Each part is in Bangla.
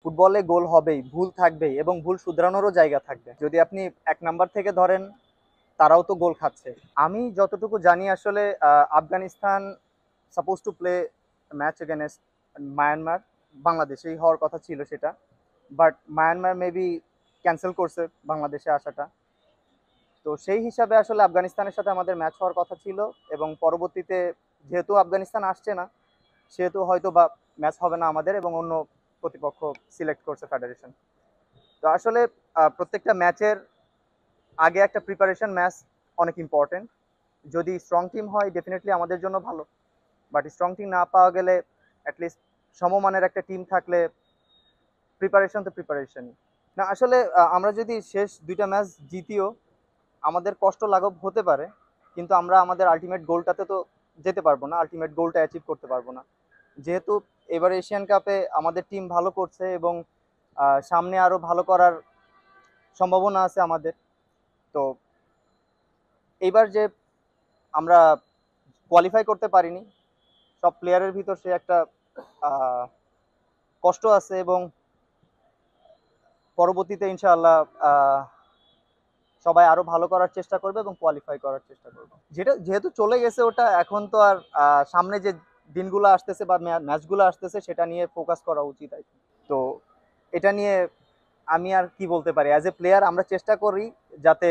ফুটবলে গোল হবেই, ভুল থাকবেই এবং ভুল শুধরানোরও জায়গা থাকবে। যদি আপনি ১ নাম্বার থেকে ধরেন, তারাও তো গোল খাচ্ছে। আমি যতটুকু জানি আসলে Afghanistan suppose to play match against Myanmar, বাংলাদেশেই হওয়ার কথা ছিল সেটা। বাট মায়ানমার মেবি ক্যান্সেল করছে বাংলাদেশে আসাটা। তো সেই হিসাবে আসলে আফগানিস্তানের সাথে আমাদের ম্যাচ হওয়ার কথা ছিল এবং পরবর্তীতে যেহেতু আফগানিস্তান আসছে না, সেহেতু হয়তো বা ম্যাচ হবে না আমাদের এবং অন্য প্রতিপক্ষ সিলেক্ট করছে ফেডারেশন। তো আসলে প্রত্যেকটা ম্যাচের আগে একটা প্রিপারেশন ম্যাচ অনেক ইম্পর্টেন্ট। যদি স্ট্রং টিম হয় ডেফিনেটলি আমাদের জন্য ভালো, বাট স্ট্রং টিম না পাওয়া গেলে অ্যাটলিস্ট সমমানের একটা টিম থাকলে প্রিপারেশন তো প্রিপারেশনই। না আসলে আমরা যদি শেষ ২টা ম্যাচ জিতিও আমাদের কষ্ট লাঘব হতে পারে, কিন্তু আমরা আমাদের আলটিমেট গোলটাতে তো যেতে পারবো না, আলটিমেট গোলটা অ্যাচিভ করতে পারবো না। যেহেতু এবার এশিয়ান কাপে আমাদের টিম ভালো করছে এবং সামনে আরও ভালো করার সম্ভাবনা আছে আমাদের। তো এইবার যে আমরা কোয়ালিফাই করতে পারিনি, সব প্লেয়ারের ভিতর সে একটা কষ্ট আছে এবং পরবর্তীতে ইনশাআল্লাহ সবাই আরো ভালো করার চেষ্টা করবে এবং কোয়ালিফাই করার চেষ্টা করবে। যেটা যেহেতু চলে গেছে ওটা, এখন তো আর সামনে যে দিনগুলো আসতেছে বা ম্যাচগুলো আসতেছে সেটা নিয়ে ফোকাস করা উচিত আর কি। তো এটা নিয়ে আমি আর কি বলতে পারি, অ্যাজ এ প্লেয়ার আমরা চেষ্টা করি যাতে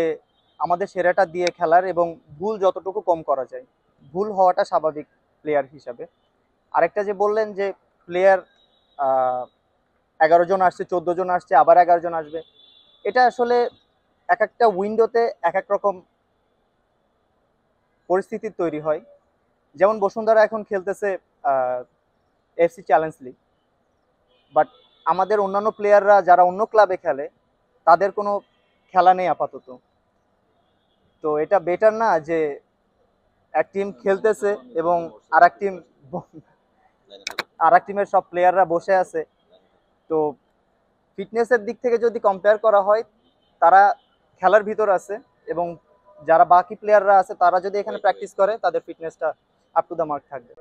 আমাদের সেরাটা দিয়ে খেলার এবং ভুল যতটুকু কম করা যায়। ভুল হওয়াটা স্বাভাবিক প্লেয়ার হিসাবে। আরেকটা যে বললেন যে প্লেয়ার 11 জন আসছে, 14 জন আসছে, আবার 11 জন আসবে, এটা আসলে এক একটা উইন্ডোতে এক এক রকম পরিস্থিতি তৈরি হয়। যেমন বসুন্ধরা এখন খেলতেছে এফসি চ্যালেঞ্জ লিগ, বাট আমাদের অন্যান্য প্লেয়াররা যারা অন্য ক্লাবে খেলে তাদের কোনো খেলা নেই আপাতত। তো এটা বেটার না যে এক টিম খেলতেছে এবং আর এক টিমের সব প্লেয়াররা বসে আছে। তো ফিটনেসের দিক থেকে যদি কম্পেয়ার করা হয়, তারা খেলার ভিতর আছে এবং যারা বাকি প্লেয়াররা আছে তারা যদি এখানে প্র্যাকটিস করে তাদের ফিটনেসটা আপ টু দ্য মার্ক থাকবে।